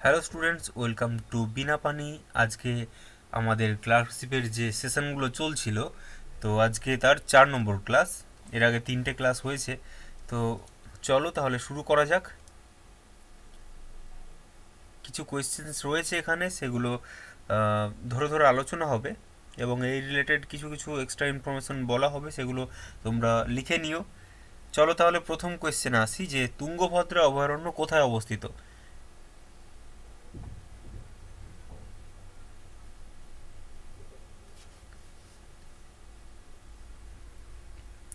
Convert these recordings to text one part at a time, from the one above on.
Hello students, welcome to বিনা পানি। আজকে আমাদের ক্লাসশিপের যে সেশনগুলো চলছিল, তো আজকে তার 4 নম্বর ক্লাস। এর আগে 3টে ক্লাস হয়েছে। তো চলো তাহলে শুরু করা যাক। কিছু কোয়েশ্চেন্স রয়েছে এখানে, সেগুলো ধরে ধরে আলোচনা হবে এবং এই রিলেটেড কিছু কিছু এক্সট্রা ইনফরমেশন বলা হবে, সেগুলো তোমরা লিখে নিও। চলো তাহলে প্রথম কোয়েশ্চেন আসি, যে তুঙ্গভদ্রা অভয়ারণ্য কোথায় অবস্থিত?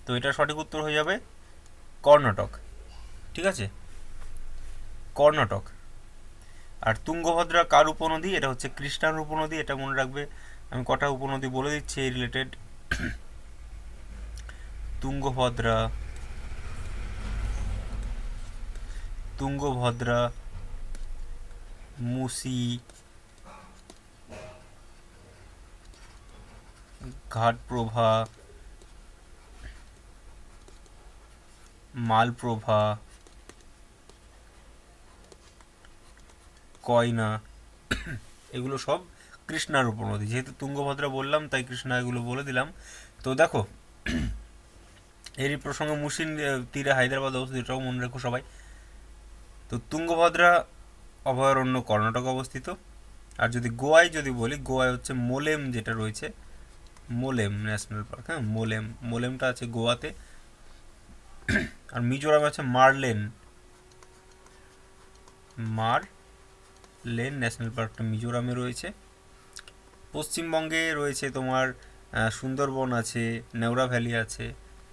তো এটা সঠিক উত্তর হয়ে যাবে কর্ণাটক। ঠিক আছে, কর্ণাটক। আর তুঙ্গভদ্রা কার উপনদী? এটা হচ্ছে কৃষ্ণার উপনদী, এটা মনে রাখবে। আমি কটা উপনদী বলে দিচ্ছি এই রিলেটেড। তুঙ্গভদ্রা, তুঙ্গভদ্রা, মুসি, ঘাটপ্রভা, মালপ্রভা, কয়না, এগুলো সব কৃষ্ণার উপনদী। যেহেতু তুঙ্গভদ্রা বললাম তাই কৃষ্ণা এগুলো বলে দিলাম। তো দেখো, এরই প্রসঙ্গে মুসিন তীরে হায়দ্রাবাদ অবস্থিত, এটাও মনে রেখো সবাই। তো তুঙ্গভদ্রা অভয়ারণ্য কর্ণাটক অবস্থিত। আর যদি গোয়ায় যদি বলি, গোয়ায় হচ্ছে মোলেম যেটা রয়েছে, মোলেম ন্যাশনাল পার্ক। হ্যাঁ, মোলেম, মোলেমটা আছে গোয়াতে। আর মিজোরামে আছে মারলেন, মারলেন ন্যাশনাল পার্কটা মিজোরামে রয়েছে। পশ্চিমবঙ্গে রয়েছে তোমার সুন্দরবন আছে, নেওড়া ভ্যালি আছে।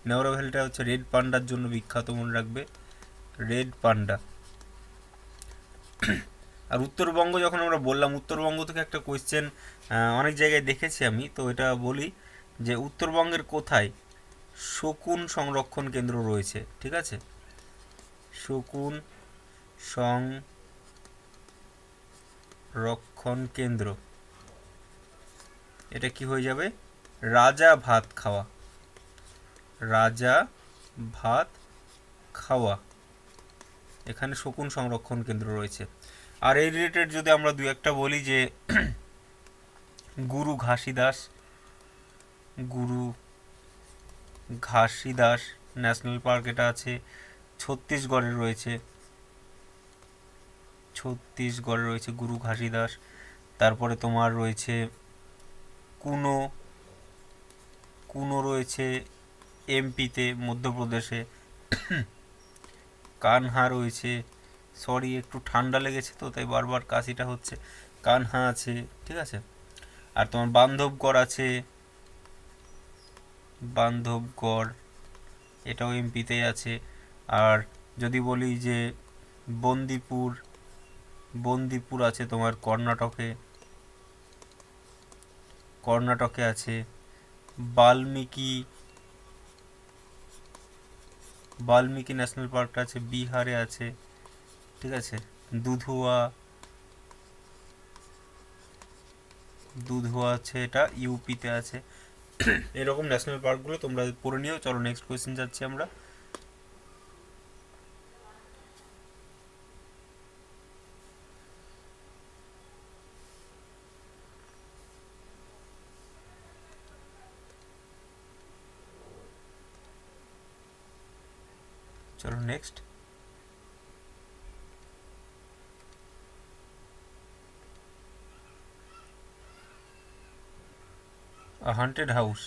নেওড়া ভ্যালিটা হচ্ছে রেড পান্ডার জন্য বিখ্যাত, মনে রাখবে, রেড পান্ডা। আর উত্তরবঙ্গ যখন আমরা বললাম, উত্তরবঙ্গ থেকে একটা কোয়েশ্চেন অনেক জায়গায় দেখেছি আমি, তো এটা বলি যে উত্তরবঙ্গের কোথায় শকুন সংরক্ষণ কেন্দ্র রয়েছে? ঠিক আছে, শকুন সংরক্ষণ কেন্দ্র, এটা কি হয়ে যাবে? রাজা ভাত খাওয়া, রাজা ভাত খাওয়া, এখানে শকুন সংরক্ষণ কেন্দ্র রয়েছে। আর এই রিলেটেড যদি আমরা দু একটা বলি, যে গুরু ঘাসিদাস, গুরু ঘাসিদাস ন্যাশনাল পার্ক, এটা আছে ছত্তিশগড়ে রয়েছে, ছত্তিশগড়ে রয়েছে গুরু ঘাসিদাস। তারপরে তোমার রয়েছে কুনো, কুনো রয়েছে এমপিতে, মধ্যপ্রদেশে। কানহা রয়েছে, সরি একটু ঠান্ডা লেগেছে তো তাই বারবার কাশিটা হচ্ছে। কানহা আছে, ঠিক আছে। আর তোমার বান্ধবগড় আছে, বান্ধবগড়, এটাও এমপিতেই আছে। আর যদি বলি যে বন্দিপুর, বন্দিপুর আছে তোমার কর্ণাটকে, কর্ণাটকে আছে। বাল্মীকি, বাল্মীকি ন্যাশনাল পার্কটা আছে বিহারে আছে, ঠিক আছে। দুধুয়া, দুধুয়া আছে, এটা ইউপিতে আছে। এরকম ন্যাশনাল পার্কগুলো তোমরা পড়ে নিও। চলো নেক্সট কোয়েশ্চেন যাচ্ছি আমরা। চলো নেক্সট। হান্টেড হাউস,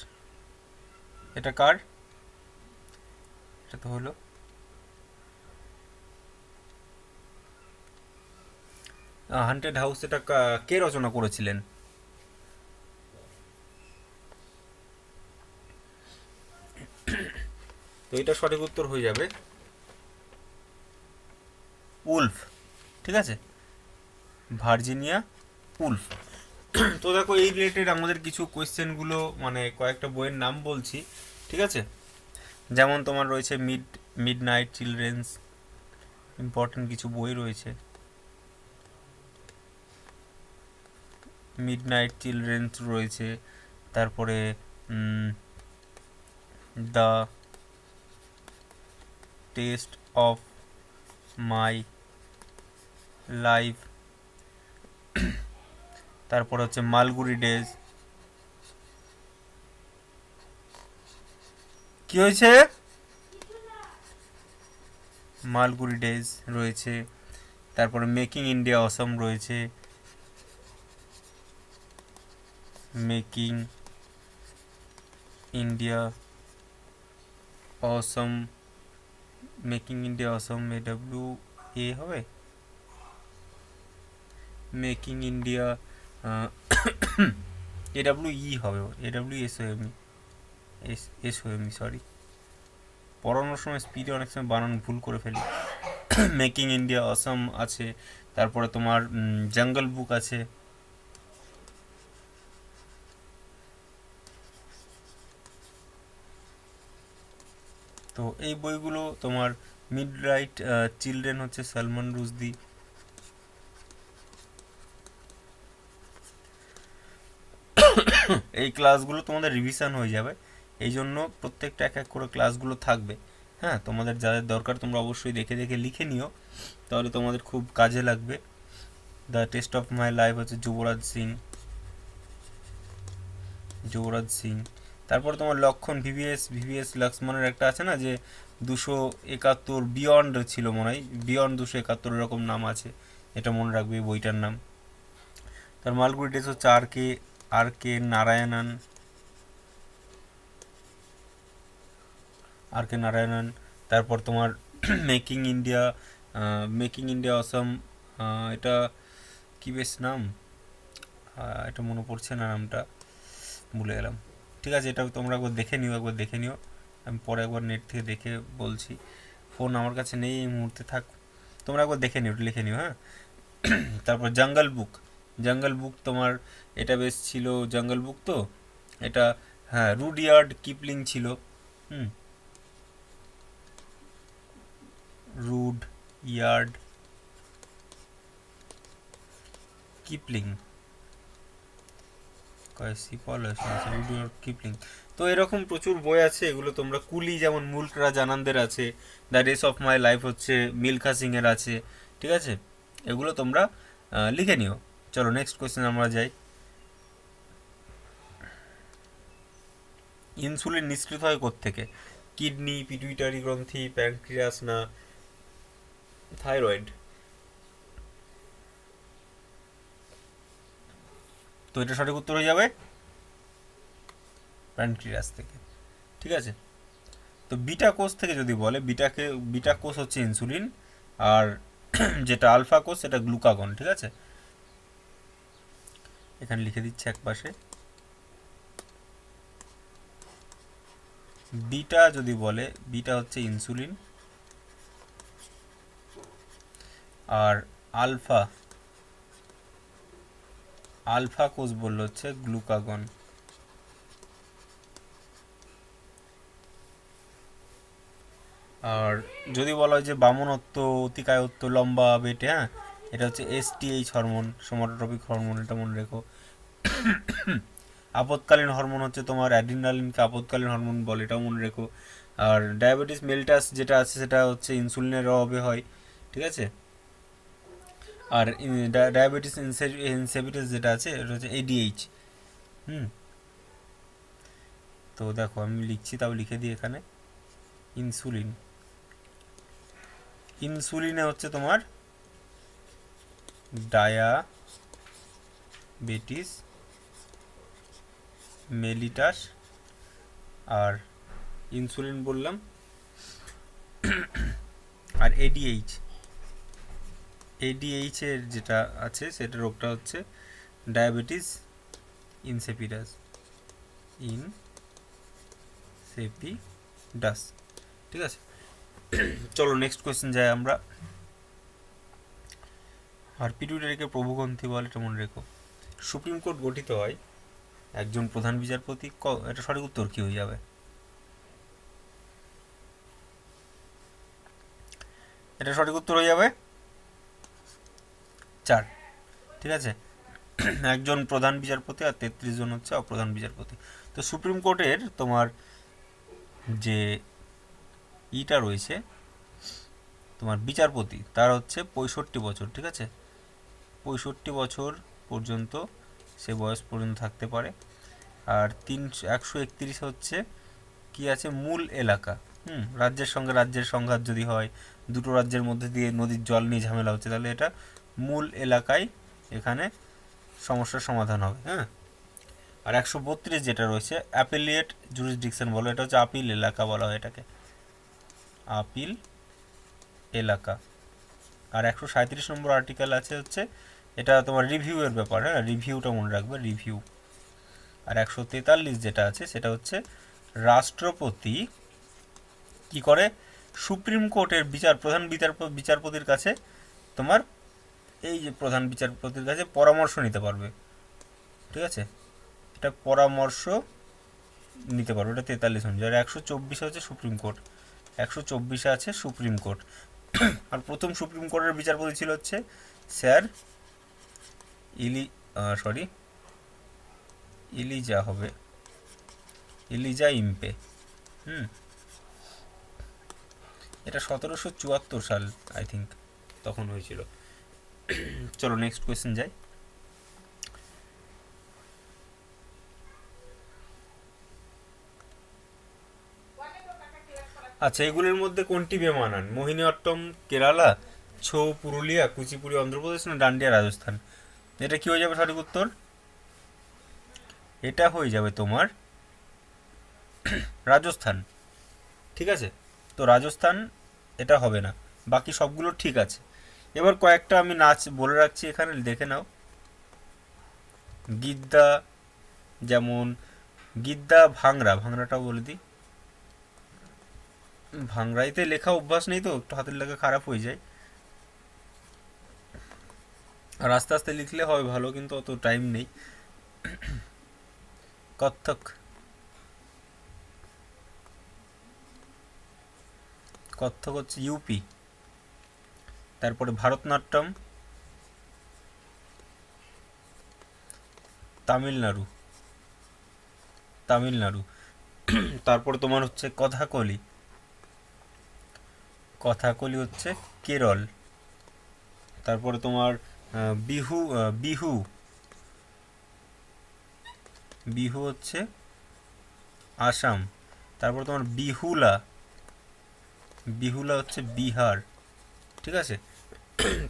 এটা কার? এটা তো হলো হান্টেড হাউস, এটা কে রচনা করেছিলেন? তো এটা সঠিক উত্তর হয়ে যাবে উলফ, ঠিক আছে, ভার্জিনিয়া উলফ। তো দেখো, এই রিলেটেড আমাদের কিছু কোয়েশ্চেনগুলো, মানে কয়েকটা বইয়ের নাম বলছি, ঠিক আছে। যেমন তোমার রয়েছে মিড নাইট চিলড্রেন্স, ইম্পর্টেন্ট কিছু বই রয়েছে। মিড নাইট চিলড্রেন্স রয়েছে, তারপরে the test of my life তারপর হচ্ছে মালগুড়ি ডেজ। কি হয়েছে? মালগুড়ি ডেজ রয়েছে। তারপরে মেকিং ইন্ডিয়া অসম রয়েছে। মেকিং ইন্ডিয়া অসম, মেকিং ইন্ডিয়া অসম AW এ হবে, মেকিং ইন্ডিয়া AWE হবে, AWSOME সরি, পড়ানোর সময় স্পিডে অনেক সময় বানান ভুল করে ফেলি। মেকিং ইন্ডিয়া অসম আছে। তারপরে তোমার জঙ্গল বুক আছে। তো এই বইগুলো তোমার মিড রাইট চিলড্রেন হচ্ছে সালমান রুশদি। এই ক্লাসগুলো তোমাদের রিভিশন হয়ে যাবে, এই জন্য প্রত্যেকটা এক এক করে ক্লাসগুলো থাকবে। হ্যাঁ, তোমাদের যাদের দরকার তোমরা অবশ্যই দেখে দেখে লিখে নিও, তাহলে তোমাদের খুব কাজে লাগবে। The test of my life হচ্ছে যুবরাজ সিং। তারপর তোমার লক্ষণ ভিভিএস লক্ষ্মণের একটা আছে না, যে 271 বিয়ন্ড ছিল মনে হয়, বিয়ন্ড 271 এরকম নাম আছে, এটা মনে রাখবে বইটার নাম। তার মালগুড়ি ডেস হচ্ছে আর কে নারায়ণন। তারপর তোমার মেকিং ইন্ডিয়া অসম, এটা কি বেশ নাম, এটা মনে পড়ছে না নামটা, ভুলে গেলাম। ঠিক আছে, এটা তোমরা একবার দেখে নিও, আমি পরে একবার নেট থেকে দেখে বলছি, ফোন আমার কাছে নেই এই মুহূর্তে, থাক তোমরা একবার দেখে নিও, লিখে নিও, হ্যাঁ। তারপর জঙ্গল বুক তোমার, এটা বেশ ছিল জঙ্গল বুক তো, এটা হ্যাঁ রুডইয়ার্ড কিপলিং ছিল। হুম, Rudyard Kipling, Rudyard Kipling. তো এরকম প্রচুর বই আছে, এগুলো তোমরা কুলি যেমন মুলকরাজ আনন্দের আছে, the race of my life হচ্ছে মিলখা সিং এর আছে। ঠিক আছে, এগুলো তোমরা লিখে নিও। চলো নেক্সট কোয়েশ্চেন আমরা যাই। ইনসুলিন নিঃসৃত হয় কোত্থেকে? কিডনি, পিটুইটারি গ্রন্থি, প্যানক্রিয়াস না থাইরয়েড? তো এটা সঠিক উত্তর হয়ে যাবে প্যানক্রিয়াস থেকে। ঠিক আছে, তো বিটা কোষ থেকে যদি বলে, বিটা কোষ হচ্ছে ইনসুলিন, আর যেটা আলফা কোষ সেটা গ্লুকাগন। ঠিক আছে, এখানে লিখে দিচ্ছি এক পাশে। বিটা যদি বলে, বিটা হচ্ছে ইনসুলিন, আর আলফা কোষ বললো হচ্ছে গ্লুকাগন। আর যদি বলা হয় যে বামনত্ব, অতিকায়ত্ব, লম্বা বেটে, হ্যাঁ, এটা হচ্ছে STH হরমোন, সোমাটোট্রপিক হরমোন, এটা মনে রেখো। আপদকালীন হরমোন হচ্ছে তোমার অ্যাড্রিনালিনকে আপদকালীন হরমোন বলে, এটাও মনে রেখো। আর ডায়াবেটিস মেলিটাস যেটা আছে সেটা হচ্ছে ইনসুলিনের অভাবে হয়। ঠিক আছে, আর ডায়াবেটিস ইনসিপিটাস যেটা আছে এটা হচ্ছে ADH। হুম, তো দেখো আমি লিখছি, তাও লিখে দিই এখানে। ইনসুলিনে হচ্ছে তোমার ডায়াবেটিস মেলিটাস, আর ইনসুলিন বললাম, আর ADH এর যেটা আছে সেটা রোগটা হচ্ছে ডায়াবেটিস ইনসিপিটাস। ঠিক আছে, চলো নেক্সট কোয়েশ্চেন যাই আমরা। আর পিটুইটারিকে প্রভুগ্রন্থি বলে, এটা মনে রেখো। সুপ্রিম কোর্ট গঠিত হয় একজন প্রধান বিচারপতি, এটা সঠিক উত্তর কি হয়ে যাবে? এটা সঠিক উত্তর হয়ে যাবে 4। ঠিক আছে, একজন প্রধান বিচারপতি আর 33 জন হচ্ছে অপ্রধান বিচারপতি। তো সুপ্রিম কোর্টের তোমার যে ইটা রয়েছে, তোমার বিচারপতি, তার হচ্ছে 65 বছর। ঠিক আছে, 65 বছর পর্যন্ত সে বয়স পর্যন্ত থাকতে পারে। আর 131 হচ্ছে কি আছে, মূল এলাকা। রাজ্যের সঙ্গে রাজ্যের সংঘাত যদি হয়, দুটো রাজ্যের মধ্যে দিয়ে নদীর জল নিয়ে ঝামেলা হচ্ছে, তাহলে এটা মূল এলাকায় এখানে সমস্যার সমাধান হবে। হ্যাঁ, আর 132 যেটা রয়েছে অ্যাপিলিয়েট জুরিসডিকশন বলো, এটা হচ্ছে আপিল এলাকা বলা হয় এটাকে, আপিল এলাকা। আর 137 নম্বর আর্টিকেল আছে হচ্ছে, এটা তোমার রিভিউয়ের ব্যাপার। হ্যাঁ, রিভিউটা মনে রাখবে, রিভিউ। আর 143 যেটা আছে সেটা হচ্ছে রাষ্ট্রপতি কি করে, সুপ্রিম কোর্টের প্রধান বিচারপতির কাছে তোমার এই যে প্রধান বিচারপতির কাছে পরামর্শ নিতে পারবে। ঠিক আছে, এটা পরামর্শ নিতে পারবে, এটা 43 অনুযায়ী। আর 124 হচ্ছে সুপ্রিম কোর্ট, 124 আছে সুপ্রিম কোর্ট। আর প্রথম সুপ্রিম কোর্টের বিচারপতি ছিল হচ্ছে স্যার ইলিজা হবে, ইলিজা ইম্পে। এটা 1774 সাল আই থিঙ্ক তখন হয়েছিল। চলো নেক্সট কোয়েশ্চেন যাই। আচ্ছা, এগুলির মধ্যে কোনটি বেমানান? মোহিনীঅট্টম কেরালা, ছৌ পুরুলিয়া, কুচিপুড়ি অন্ধ্রপ্রদেশ, না ডান্ডিয়া রাজস্থান? এটা কি হয়ে যাবে সঠিক উত্তর? এটা হয়ে যাবে তোমার রাজস্থান। ঠিক আছে, তো রাজস্থান এটা হবে না, বাকি সবগুলো ঠিক আছে। এবার কয়েকটা আমি নাচ বলে রাখছি এখানে, দেখে নাও। গিদ্দা, যেমন গিদ্দা ভাংড়াটাও বলে দিই। ভাংড়াইতে লেখা অভ্যাস নেই তো, একটু হাতের লেখা খারাপ হয়ে যায়, আর আস্তে আস্তে লিখলে হয় ভালো, কিন্তু অত টাইম নেই। কত্থক, কত্থক হচ্ছে ইউপি। তারপরে ভারতনাট্যম তামিলনাড়ু, তামিলনাড়ু। তারপরে তোমার হচ্ছে কথাকলি, কথাকলি হচ্ছে কেরল। তারপরে তোমার বিহু, বিহু, বিহু হচ্ছে আসাম। তারপর তোমার বিহুলা, বিহুলা হচ্ছে বিহার। ঠিক আছে,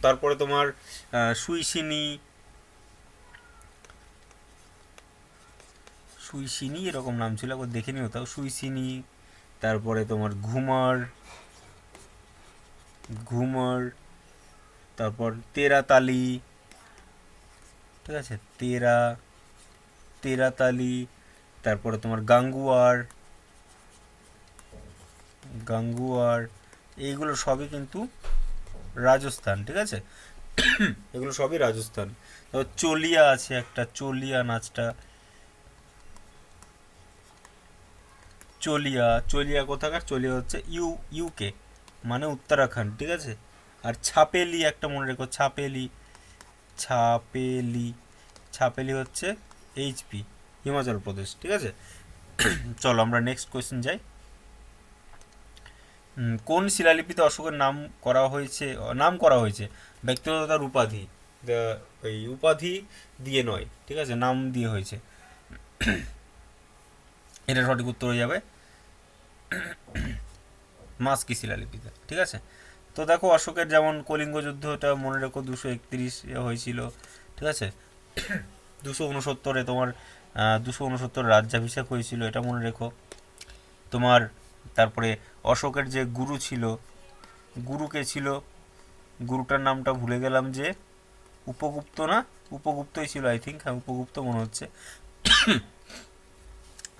তারপরে তোমার সুইসিনি, সুইসিনি এরকম নাম ছিল, একবার দেখে নিও তাও, সুইসিনি। তারপরে তোমার ঘুমার, ঘুমার। তারপর তেরাতালি, ঠিক আছে, তেরাতালি। তারপরে তোমার গাঙ্গুয়ার, গাঙ্গুয়ার। এইগুলো সবই কিন্তু রাজস্থান। ঠিক আছে, এগুলো সবই রাজস্থান। তারপর চলিয়া আছে একটা, চলিয়া নাচটা, চলিয়া, চলিয়া কোথাকার? চলিয়া হচ্ছে ইউকে, মানে উত্তরাখণ্ড। ঠিক আছে, আর ছাপেলি একটা মনে রেখো, ছাপেলি, ছাপেলি, ছাপেলি হচ্ছে এইচপি, হিমাচল প্রদেশ। ঠিক আছে, চলো আমরা নেক্সট কোয়েশ্চেন যাই। কোন শিলালিপিতে অশোকের নাম করা হয়েছে ব্যক্তিগত তার উপাধি? ওই উপাধি দিয়ে নয়, ঠিক আছে, নাম দিয়ে হয়েছে। এটা সঠিক উত্তর হয়ে যাবে মাস্কি শিলালিপিতে। ঠিক আছে, তো দেখো অশোকের যেমন কলিঙ্গ যুদ্ধটা মনে রেখো 231 হয়েছিল। ঠিক আছে, 269 তোমার 269 রাজ্যাভিষেক হয়েছিল, এটা মনে রেখো তোমার। তারপরে অশোকের যে গুরু ছিল, গুরুকে ছিল, গুরুটার নামটা ভুলে গেলাম, যে উপগুপ্ত, না উপগুপ্তই ছিল আই থিঙ্ক, হ্যাঁ উপগুপ্ত মনে হচ্ছে,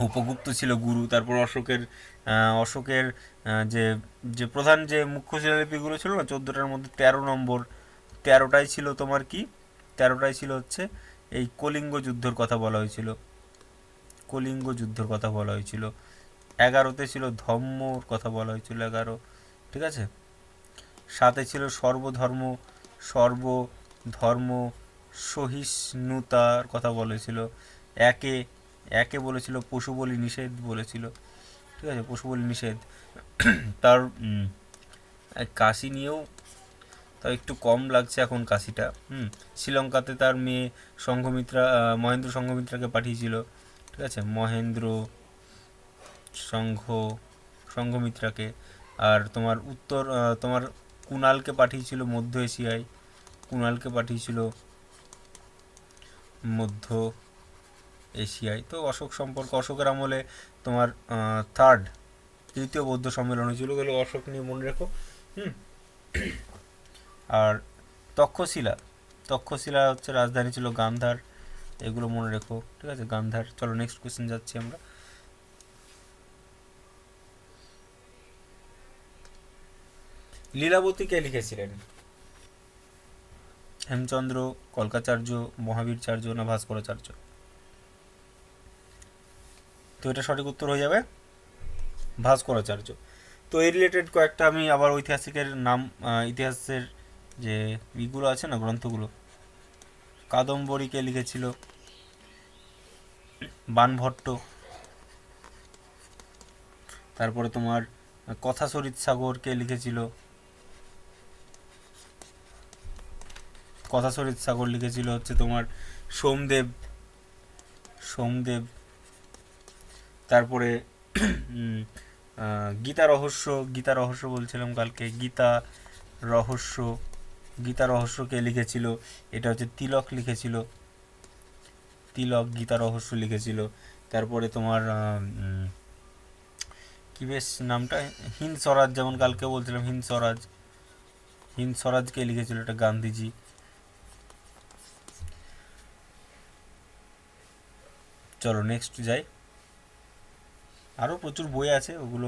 উপগুপ্ত ছিল গুরু। তারপর অশোকের অশোকের যে যে প্রধান যে মুখ্য শিলালিপিগুলো ছিল না 14টার মধ্যে 13 নম্বর, 13টাই ছিল তোমার কি, 13টাই ছিল হচ্ছে এই কলিঙ্গ যুদ্ধর কথা বলা হয়েছিল, কলিঙ্গ যুদ্ধর কথা বলা হয়েছিল। 11তে ছিল ধম্মর কথা বলা হয়েছিল, 11। ঠিক আছে, 7এ ছিল সর্বধর্ম সহিষ্ণুতার কথা বলেছিল। একে একে বলেছিল পশু বলি নিষেধ বলেছিল। ঠিক আছে, পশু বলি নিষেধ। তার কাশি নিয়েও তাও একটু কম লাগছে এখন কাশিটা। শ্রীলঙ্কাতে তার মেয়ে সংঘমিত্রা, মহেন্দ্র সংঘমিত্রাকে পাঠিয়েছিল, ঠিক আছে, মহেন্দ্র সংঘমিত্রাকে। আর তোমার তোমার কুণালকে পাঠিয়েছিল মধ্য এশিয়ায়, কুণালকে পাঠিয়েছিল মধ্য এশিয়ায়। তো অশোক সম্পর্ক, অশোকের আমলে তোমার তৃতীয় বৌদ্ধ সম্মেলন হয়েছিল, তাহলে অশোক নিয়ে মনে রেখো। আর তক্ষশিলা, তক্ষশিলা হচ্ছে রাজধানী ছিল গান্ধার, এগুলো মনে রেখো, ঠিক আছে, গান্ধার। চলো নেক্সট কোয়েশ্চেন যাচ্ছি আমরা। লীলাবতী কে লিখেছিলেন? হেমচন্দ্র, কল্কাচার্য, মহাবীরচার্য না ভাস্করাচার্য? তো এটা সঠিক উত্তর হয়ে যাবে ভাস্করাচার্য। তো এই রিলেটেড কয়েকটা আমি আবার ঐতিহাসিকের নাম, ইতিহাসের যে ইগুলো আছে না, গ্রন্থগুলো, কাদম্বরী কে লিখেছিল? বাণভট্ট। তারপরে তোমার কথাচরিত সাগর কে লিখেছিল? কথাচরিত সাগর লিখেছিল হচ্ছে তোমার সোমদেব, সোমদেব। তারপরে গীতা রহস্য, গীতা রহস্য বলছিলাম কালকে, গীতা রহস্য, গীতা রহস্য কে লিখেছিল? এটা হচ্ছে তিলক লিখেছিল, তিলক গীতা রহস্য লিখেছিল। তারপরে তোমার কি বেশ নামটা, হিন্দ স্বরাজ, যেমন কালকে বলছিলাম হিন্দ স্বরাজ, হিন্দ স্বরাজকে লিখেছিল এটা গান্ধীজি। চলো নেক্সট যাই। আরও প্রচুর বই আছে, ওগুলো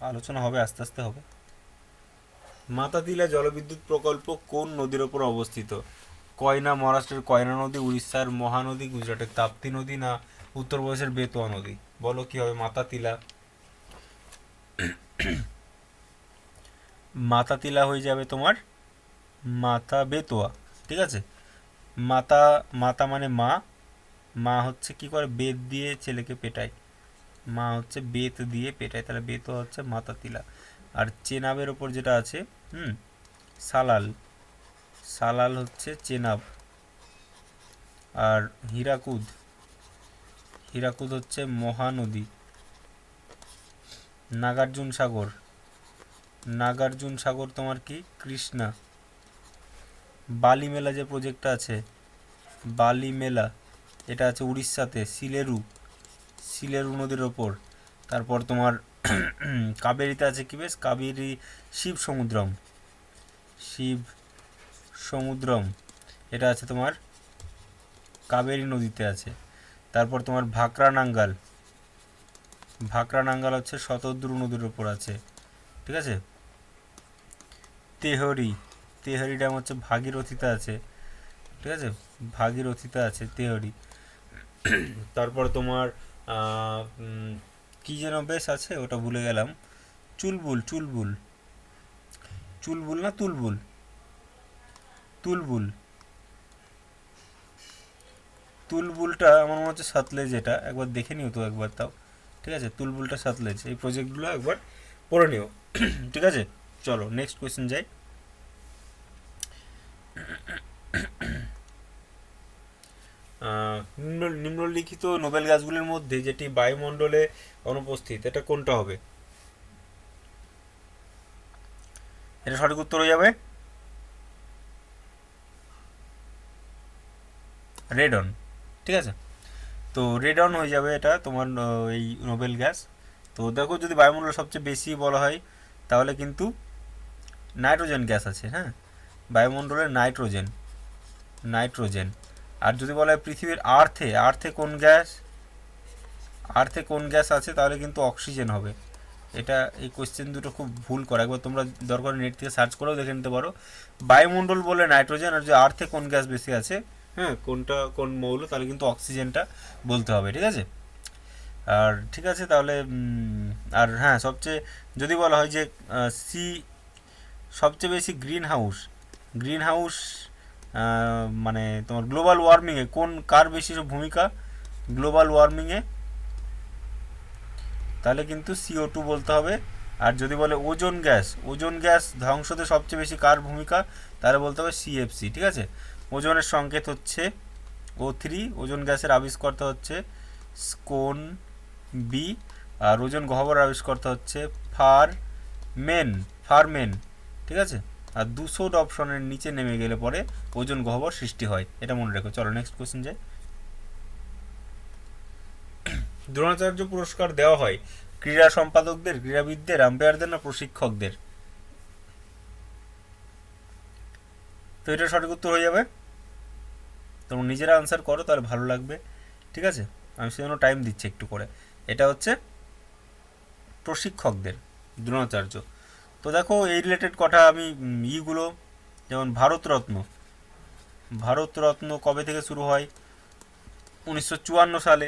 আলোচনা হবে, আস্তে আস্তে হবে। মাতাতিলা জলবিদ্যুৎ প্রকল্প কোন নদীর ওপর অবস্থিত? কয়না, মহারাষ্ট্রের কয়না নদী, উড়িষ্যার মহানদী, গুজরাটের তাপ্তি নদী না উত্তরপ্রদেশের বেতোয়া নদী? বলো কি হবে? মাতাতিলা, মাতাতিলা হয়ে যাবে তোমার মাতা বেতোয়া, ঠিক আছে। মাতা, মাতা মানে মা, মা হচ্ছে কি করে, বেত দিয়ে ছেলেকে পেটায়, মা হচ্ছে বেত দিয়ে পেটায়, তাহলে বেতোয়া হচ্ছে মাতাতিলা। আর চেনাবের ওপর যেটা আছে, সালাল, সালাল হচ্ছে চেনাব। আর হীরাকুদ, হীরাকুদ হচ্ছে মহানদী। নাগার্জুন সাগর, নাগার্জুন সাগর তোমার কি, কৃষ্ণা। বালি মেলা যে প্রজেক্টটা আছে, বালি মেলা, এটা আছে উড়িষ্যাতে, সিলেরু, সিলেরু নদীর ওপর। তারপর তোমার কাবেরিতে আছে কি বেশ, কাবেরী শিব সমুদ্রম, শিব সমুদ্রম, এটা আছে তোমার কাবেরী নদীতে আছে। তারপর তোমার ভাকরা নাঙ্গাল, ভাকরা নাঙ্গাল হচ্ছে শতদ্রু নদীর ওপর আছে, ঠিক আছে। তেহরি, তেহরি ড্যাম হচ্ছে ভাগীরথীতে আছে, ঠিক আছে, ভাগীরথীতে আছে তেহরি। তারপর তোমার কি যেন বেশ আছে, ওটা ভুলে গেলাম, চুলবুল, চুলবুল, চুলবুল না তুলবুল, তুলবুল, তুলবুলটা আমার মনে হচ্ছে সাতলেজ, এটা একবার দেখে নিও তো একবার তাও, ঠিক আছে, তুলবুলটা সাতলেজ। এই প্রজেক্টগুলো একবার পড়ে নিও, ঠিক আছে। চলো নেক্সট কোয়েশ্চেন যাই। নিম্নলিখিত নোবেল গাছগুলির মধ্যে যেটি বায়ুমণ্ডলে অনুপস্থিত, এটা কোনটা হবে? এটা সঠিক উত্তর হয়ে যাবে রেডন, ঠিক আছে। তো রেডন হয়ে যাবে এটা তোমার এই নোবেল গ্যাস। তো দেখো, যদি বায়ুমণ্ডলে সবচেয়ে বেশি বলা হয় তাহলে কিন্তু নাইট্রোজেন গ্যাস আছে, হ্যাঁ, বায়ুমণ্ডলে নাইট্রোজেন, নাইট্রোজেন। আর যদি বলা হয় পৃথিবীর আর্থে, আর্থে কোন গ্যাস, আর্থে কোন গ্যাস আছে, তাহলে কিন্তু অক্সিজেন হবে। এটা এই কোয়েশ্চেন দুটো খুব ভুল করা, একবার তোমরা দরকার নেট থেকে সার্চ করেও দেখে নিতে পারো। বায়ুমণ্ডল বলে নাইট্রোজেন, আর যে আর্থে কোন গ্যাস বেশি আছে, হ্যাঁ, কোনটা কোন মৌল, তাহলে কিন্তু অক্সিজেনটা বলতে হবে, ঠিক আছে। আর ঠিক আছে তাহলে, আর হ্যাঁ, সবচেয়ে যদি বলা হয় যে সি সবচেয়ে বেশি গ্রিন হাউস, গ্রিন হাউস মানে তোমার গ্লোবাল ওয়ার্মিংয়ে কার বেশি ভূমিকা গ্লোবাল ওয়ার্মিংয়ে, তাহলে কিন্তু CO2 বলতে হবে। আর যদি বলে ওজোন গ্যাস, ওজোন গ্যাস ধ্বংসতে সবচেয়ে বেশি কার ভূমিকা, তাহলে বলতে হবে সিএফসি, ঠিক আছে। ওজনের সংকেত হচ্ছে O3, ওজন গ্যাসের আবিষ্কর্তা হচ্ছে স্কোন বি, আর ওজন গহ্বরের আবিষ্কর্তা হচ্ছে ফারমেন, ঠিক আছে। আর 200 অপশনের নিচে নেমে গেলে পরে ওজন গহ্বর সৃষ্টি হয়, এটা মনে রেখো। চলো নেক্সট কোশ্চেন যাই। দ্রোণাচার্য পুরস্কার দেওয়া হয় ক্রীড়া সম্পাদকদের, ক্রীড়াবিদদের, আম্পায়ারদের না প্রশিক্ষকদের? তো এটা সঠিক উত্তর হয়ে যাবে। তোমরা নিজেরা আনসার করো, তাহলে ভালো লাগবে, ঠিক আছে। আমি সেজন্য টাইম দিচ্ছি একটু করে। এটা হচ্ছে প্রশিক্ষকদের, দ্রোণাচার্য। তো দেখো এই রিলেটেড কথা আমি ইগুলো, যেমন ভারতরত্ন কবে থেকে শুরু হয়? 1954 সালে।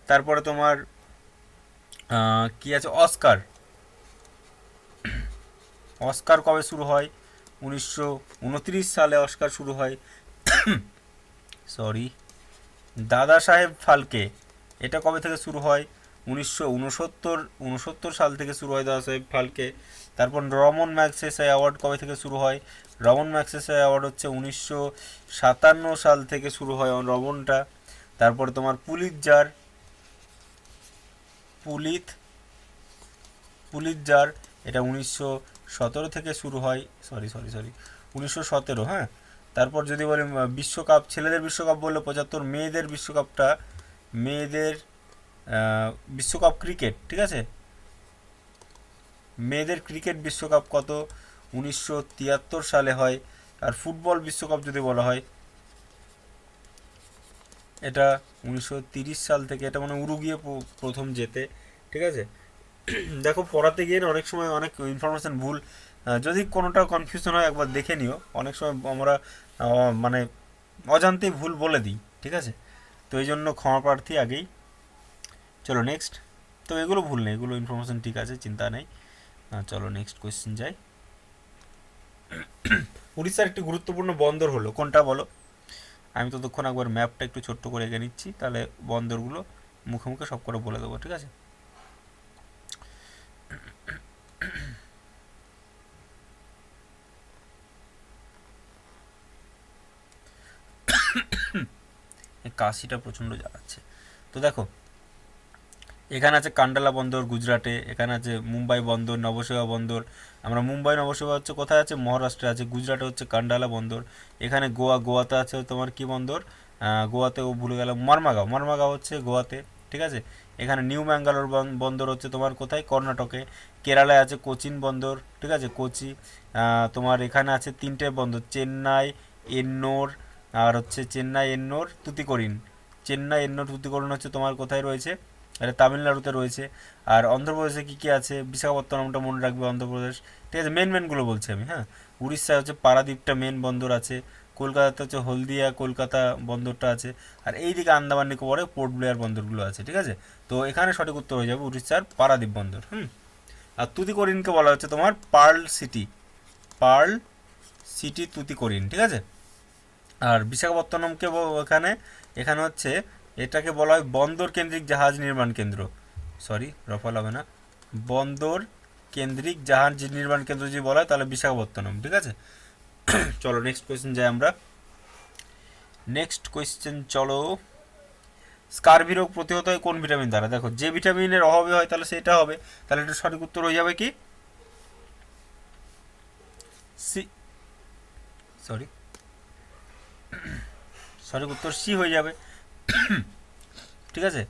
তারপরে তোমার কি আছে, অস্কার কবে শুরু হয়? 1929 সালে অস্কার শুরু হয়। সরি, দাদা সাহেব ফালকে, এটা কবে থেকে শুরু হয়? 1969 সাল থেকে শুরু হয় দাদা সাহেব ফালকে। তারপর রমন ম্যাগসেসে অ্যাওয়ার্ড কবে থেকে শুরু হয়? রমন ম্যাগসেসে অ্যাওয়ার্ড হচ্ছে 1957 সাল থেকে শুরু হয় রমনটা। তারপরে তোমার পুলিৎজার, এটা 1917 থেকে শুরু হয়, সরি 1917, হ্যাঁ। তারপর যদি বলি বিশ্বকাপ, ছেলেদের বিশ্বকাপ বললে 75, মেয়েদের বিশ্বকাপ ক্রিকেট, ঠিক আছে। মেয়েদের ক্রিকেট বিশ্বকাপ কত? 1973 সালে হয়। আর ফুটবল বিশ্বকাপ যদি বলা হয়, এটা 1930 সাল থেকে, এটা মানে উরুগুয়ে প্রথম জেতে, ঠিক আছে। দেখো পড়াতে গিয়ে অনেক সময় অনেক ইনফরমেশান ভুল, যদি কোনোটা কনফিউশন হয় একবার দেখে নিও। অনেক সময় আমরা মানে অজান্তেই ভুল বলে দিই, ঠিক আছে। তো এই জন্য ক্ষমা প্রার্থী আগেই। চলো নেক্সট। তো এগুলো ভুল নেই, এগুলো ইনফরমেশান ঠিক আছে, চিন্তা নেই। চলো নেক্সট কোয়েশ্চেন যাই। উড়িষ্যার একটি গুরুত্বপূর্ণ বন্দর হলো কোনটা বলো? আমি ততক্ষণ একবার ম্যাপটা একটু ছোট্ট করে এঁকে নিচ্ছি, তাহলে বন্দরগুলো মুখে মুখে সব করে বলে দেবো, ঠিক আছে। কাশিটা প্রচণ্ড জ্বালাচ্ছে। তো দেখো এখানে আছে কান্ডালা বন্দর গুজরাটে, এখানে আছে মুম্বাই বন্দর, নবসেবা বন্দর। আমরা মুম্বাই নবসেবা হচ্ছে কোথায় আছে? মহারাষ্ট্রে আছে। গুজরাটে হচ্ছে কান্ডালা বন্দর। এখানে গোয়াতে আছে তোমার কি বন্দর? গোয়াতেও ভুলে গেলাম, মারমাগাঁও হচ্ছে গোয়াতে, ঠিক আছে। এখানে নিউ ম্যাঙ্গালোর বন্দর হচ্ছে তোমার কোথায়? কর্ণাটকে। কেরালায় আছে কোচিন বন্দর, ঠিক আছে, কোচি। তোমার এখানে আছে 3টে বন্দর, চেন্নাই, এন্নোর, তুতিকোরিন। চেন্নাই, এন্নোর, তুতিকোরিন হচ্ছে তোমার কোথায় রয়েছে? এটা তামিলনাড়ুতে রয়েছে। আর অন্ধ্রপ্রদেশে কী কী আছে? বিশাখাপত্তনমটা মনে রাখবে, অন্ধ্রপ্রদেশ, ঠিক আছে। মেনগুলো বলছি আমি, হ্যাঁ। উড়িষ্যায় হচ্ছে পারাদ্বীপটা মেন বন্দর আছে। কলকাতাতে হচ্ছে হলদিয়া কলকাতা বন্দরটা আছে। আর এইদিকে আন্দামান নিকোবরে পোর্ট ব্লেয়ার বন্দরগুলো আছে, ঠিক আছে। তো এখানে সঠিক উত্তর হয়ে যাবে উড়িষ্যার পারাদ্বীপ বন্দর। আর তুতিকোরিনকে বলা হচ্ছে তোমার পার্ল সিটি তুতিকোরিন, ঠিক আছে। আর বিশাখাপত্তনমকে এখানে হচ্ছে এটাকে বলা হয় বন্দর কেন্দ্রিক জাহাজ নির্মাণ কেন্দ্র, রফাল হবে না, বন্দর কেন্দ্রিক জাহাজ নির্মাণ কেন্দ্র যদি বলা হয় তাহলে বিশাখাপত্তনম, ঠিক আছে। চলো নেক্সট কোয়েশ্চেন যাই আমরা। চলো, স্কারভি রোগ প্রতিহত হয় কোন ভিটামিন দ্বারা? দেখো যে ভিটামিনের অভাবে হয় তাহলে সেটা হবে, তাহলে এটা সঠিক উত্তর হয়ে যাবে কি? সঠিক উত্তর সি হয়ে যাবে, ঠিক আছে।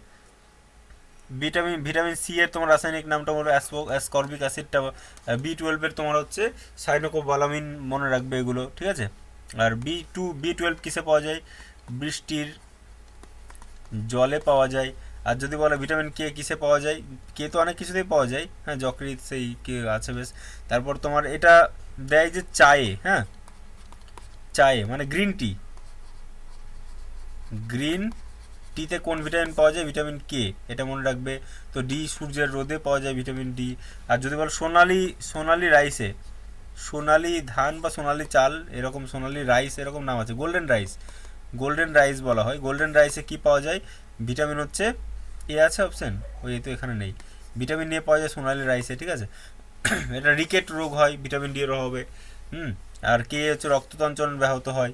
ভিটামিন সি এর তোমার রাসায়নিক নামটা হলো অ্যাসকর্বিক অ্যাসিডটা। B12 তোমার হচ্ছে সাইনোকোবালামিন, মনে রাখবে এগুলো, ঠিক আছে। আর B12 কিসে পাওয়া যায়? বৃষ্টির জলে পাওয়া যায়। আর যদি বলে ভিটামিন কে কিসে পাওয়া যায়? কে তো অনেক কিছুতেই পাওয়া যায়, হ্যাঁ, যকৃৎ সেই কে আছে বেশ। তারপর তোমার এটা দেয় যে চায়ে মানে গ্রিন টিতে কোন ভিটামিন পাওয়া যায়? ভিটামিন কে, এটা মনে রাখবে। তো ডি, সূর্যের রোদে পাওয়া যায় ভিটামিন ডি। আর যদি বল সোনালি রাইসে, সোনালি ধান বা সোনালি চাল, এরকম সোনালি রাইস এরকম নাম আছে, গোল্ডেন রাইস বলা হয়। গোল্ডেন রাইসে কি পাওয়া যায়? ভিটামিন হচ্ছে এ আছে অপশান, ওই তো এখানে নেই। ভিটামিন এ পাওয়া যায় সোনালি রাইসে, ঠিক আছে। এটা রিকেট রোগ হয় ভিটামিন ডি এর অভাবে। আর কে হচ্ছে রক্ত সঞ্চালন ব্যাহত হয়।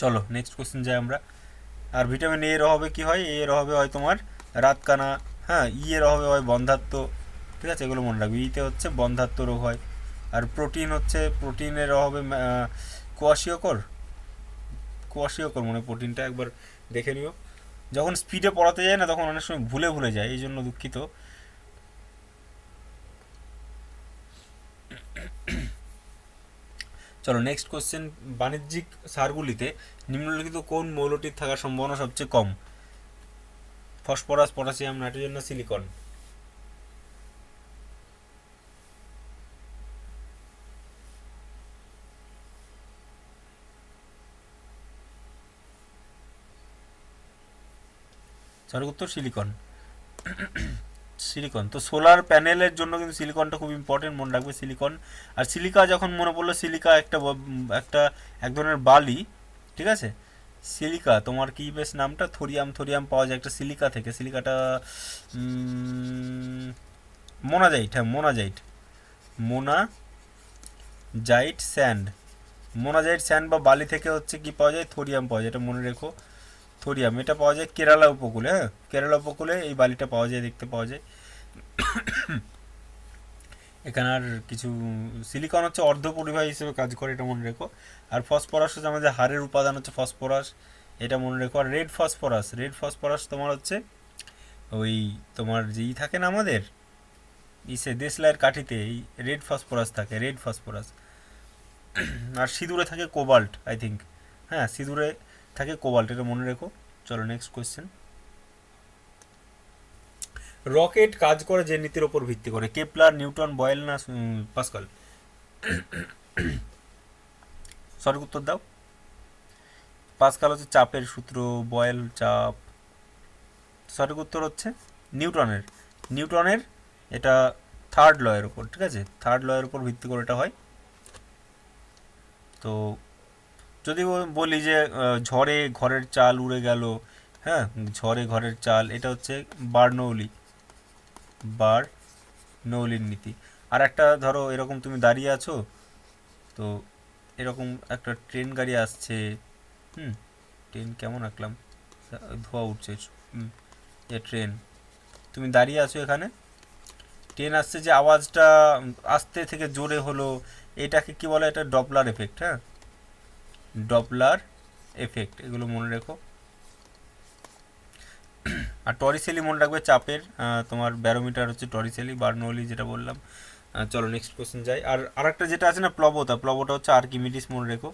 চলো নেক্সট কোশ্চেন যাই আমরা। আর ভিটামিন এর অভাবে কি হয়? এর অভাবে হয় তোমার রাতকানা। হ্যাঁ, ই এর অভাবে হয় বন্ধ্যাত্ব। ঠিক আছে, এগুলো মনে রাখবে। ইতে হচ্ছে বন্ধ্যাত্ব রোগ হয়। আর প্রোটিন হচ্ছে, প্রোটিনের অভাবে কোয়াশিয়কর, কোয়াশিয়কর মানে প্রোটিনটা একবার দেখে নিও। যখন স্পিডে পড়াতে যায় না তখন অনেক সময় ভুলে ভুলে যায়, এই জন্য দুঃখিত। চলো নেক্সট কোশ্চেন। বাণিজ্যিক সারগুলিতে নিম্নলিখিত কোন মৌলটির থাকার সম্ভাবনা সবচেয়ে কম? ফসফরাস, পটাশিয়াম, নাইট্রোজেন না সিলিকন? সঠিক উত্তর সিলিকন। সিলিকন। তো সোলার প্যানেলের জন্য কিন্তু সিলিকনটা খুব ইম্পর্টেন্ট, মনে রাখবে সিলিকন। আর সিলিকা যখন মনে পড়লো, সিলিকা একটা একটা এক ধরনের বালি, ঠিক আছে। সিলিকা তোমার কি বেশ নামটা, থোরিয়াম, থোরিয়াম পাওয়া যায় একটা সিলিকা থেকে। সিলিকাটা মোনাজাইট, হ্যাঁ monazite, monazite sand. Monazite sand বা বালি থেকে হচ্ছে কি পাওয়া যায়? থোরিয়াম পাওয়া যায়, এটা মনে রেখো। থোরিয়াম এটা পাওয়া যায় কেরালা উপকূলে। হ্যাঁ, কেরালা উপকূলে এই বালিটা পাওয়া যায়, দেখতে পাওয়া যায়। এখানে আর কিছু, সিলিকন হচ্ছে অর্ধপরিবাহী হিসেবে কাজ করে, এটা মনে রেখো। আর ফসফরাস হচ্ছে আমাদের হাড়ের উপাদান হচ্ছে ফসফরাস, এটা মনে রেখো। আর রেড ফসফরাস, রেড ফসফরাস তোমার হচ্ছে ওই তোমার যেই থাকে না আমাদের ইসে দেশলাইয়ের কাঠিতে, এই রেড ফসফরাস থাকে, রেড ফসফরাস। আর সিঁদুরে থাকে কোবাল্ট আই থিঙ্ক। হ্যাঁ, সিঁদুরে থাকে কোবাল্ট, এটা মনে রেখো। চলো নেক্সট কোয়েশ্চেন। রকেট কাজ করে যে নীতির ওপর ভিত্তি করে? কেপলার, নিউটন, বয়েল না পাস্কাল? সঠিক উত্তর দাও। পাস্কাল হচ্ছে চাপের সূত্র, বয়েল চাপ। সঠিক উত্তর হচ্ছে নিউটনের। নিউটনের এটা থার্ড লয়ের উপর, ঠিক আছে, থার্ড লয়ের উপর ভিত্তি করে এটা হয়। তো যদি বলি যে ঝড়ে ঘরের চাল উড়ে গেল, হ্যাঁ, ঝড়ে ঘরের চাল, এটা হচ্ছে বার্নৌলি, বার্নৌলির নীতি। আর একটা ধরো এরকম তুমি দাঁড়িয়ে আছো, তো এরকম একটা ট্রেন গাড়ি আসছে। হুম, ট্রেন কেমন আঁকলাম, ধোয়া উঠছে। হুম, এ ট্রেন, তুমি দাঁড়িয়ে আছো এখানে, ট্রেন আসছে, যে আওয়াজটা আস্তে থেকে জোরে হলো, এটাকে কি বলে? এটা ডপলার এফেক্ট। হ্যাঁ, ডপলার এফেক্ট, এগুলো মনে রেখো। আর টরিসেলি মনে রাখবে চাপের, তোমার ব্যারোমিটার হচ্ছে টরিসেলি, বার্নৌলি যেটা বললাম। চলো নেক্সট কোশ্চেন যাই। আর আরেকটা যেটা আছে না প্লবতা, প্লবতা হচ্ছে আর্কিমিডিস, মনে রেখো।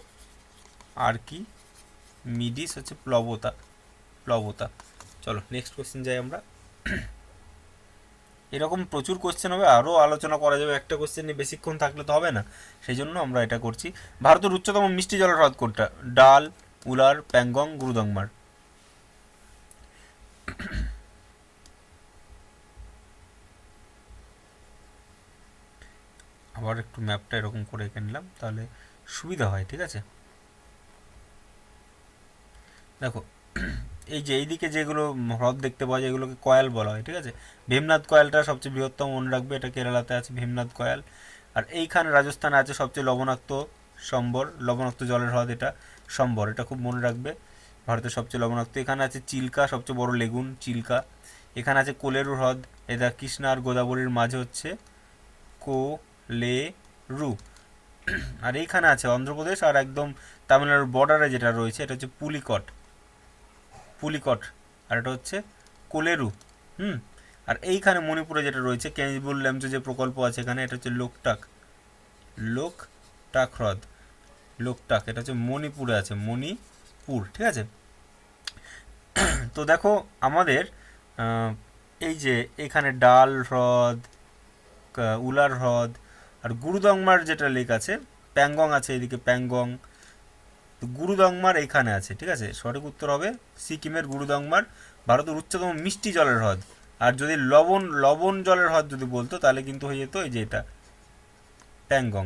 আর্কিমিডিস হচ্ছে প্লবতা, প্লবতা। চলো নেক্সট কোশ্চেন যাই আমরা। এরকম প্রচুর কোশ্চেন হবে, আরও আলোচনা করা যাবে, একটা কোশ্চেন নিয়ে বেশিক্ষণ থাকলে তো হবে না, সেই জন্য আমরা এটা করছি। ভারতের উচ্চতম মিষ্টি জলের হ্রদ কোনটা? ডাল, উলার, প্যাংগং, গুরুদংমার? আবার একটু ম্যাপটা এরকম করে এঁকে নিলাম, তাহলে সুবিধা হয়, ঠিক আছে। দেখো, এই যে এইদিকে যেগুলো হ্রদ দেখতে পাওয়া যায় এগুলোকে কয়াল বলা হয়, ঠিক আছে। ভীমনাথ কয়ালটা সবচেয়ে বৃহত্তম, মনে রাখবে, এটা কেরালাতে আছে ভীমনাথ কয়াল। আর এইখানে রাজস্থানে আছে সবচেয়ে লবণাক্ত সম্বর, লবণাক্ত জলের হ্রদ এটা সম্বর, এটা খুব মনে রাখবে। ভারতের সবচেয়ে লবণাক্ত। এখানে আছে চিল্কা, সবচেয়ে বড় লেগুন চিল্কা। এখানে আছে কোলেরু হ্রদ, এটা কৃষ্ণা আর গোদাবরীর মাঝে হচ্ছে কোলেরু। আর এইখানে আছে অন্ধ্রপ্রদেশ আর একদম তামিলনাড়ুর বর্ডারে যেটা রয়েছে এটা হচ্ছে পুলিকট, পুলিকট। আর এটা হচ্ছে কোলেরু। হুম। আর এইখানে মণিপুরে যেটা রয়েছে কেঞ্জবুল ল্যামচো যে প্রকল্প আছে এখানে, এটা হচ্ছে লোকটাক, লোকটাক হ্রদ, লোকটাক, এটা হচ্ছে মণিপুরে আছে, মণিপুর, ঠিক আছে। তো দেখো আমাদের এই যে এখানে ডাল হ্রদ, উলার হ্রদ, আর গুরুদংমার যেটা লেক আছে, প্যাংগং আছে এদিকে, প্যাংগং। তো গুরুদংমার এইখানে আছে, ঠিক আছে। সঠিক উত্তর হবে সিকিমের গুরুদংমার, ভারতের উচ্চতম মিষ্টি জলের হ্রদ। আর যদি লবণ লবণ জলের হ্রদ যদি বলতো তাহলে কিন্তু হয়ে যেত এই যে এটা প্যাংগং,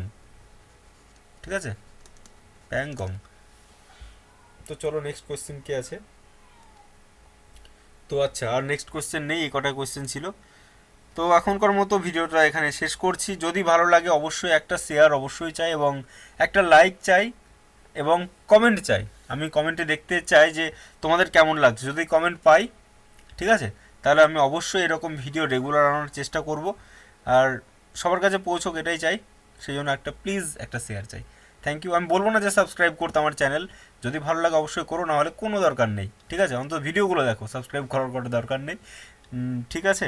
ঠিক আছে, প্যাংগং। তো চলো নেক্সট কোয়েশ্চেন কি আছে। তো আচ্ছা, আর নেক্সট কোয়েশ্চেন নেই, এই কটা কোয়েশ্চেন ছিল। তো এখনকার মতো ভিডিওটা এখানে শেষ করছি। যদি ভালো লাগে অবশ্যই একটা শেয়ার অবশ্যই চাই, এবং একটা লাইক চাই, এবং কমেন্ট চাই। আমি কমেন্টে দেখতে চাই যে তোমাদের কেমন লাগছে। যদি কমেন্ট পাই, ঠিক আছে, তাহলে আমি অবশ্যই এরকম ভিডিও রেগুলার আনার চেষ্টা করব। আর সবার কাছে পৌঁছোক এটাই চাই। সেই জন্য একটা প্লিজ একটা শেয়ার চাই। Thank you. আমি বলবো না যে সাবস্ক্রাইব করতে আমার চ্যানেল, যদি ভালো লাগে অবশ্যই করো, না হলে কোনো দরকার নেই, ঠিক আছে। অন্তত ভিডিওগুলো দেখো, সাবস্ক্রাইব করার কোনো দরকার নেই। ঠিক আছে,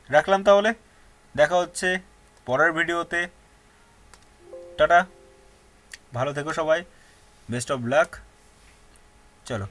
রাখলাম তাহলে। দেখা হচ্ছে পরের ভিডিওতে। টাটা, ভালো থেকো সবাই, বেস্ট অফ লাক। চলো।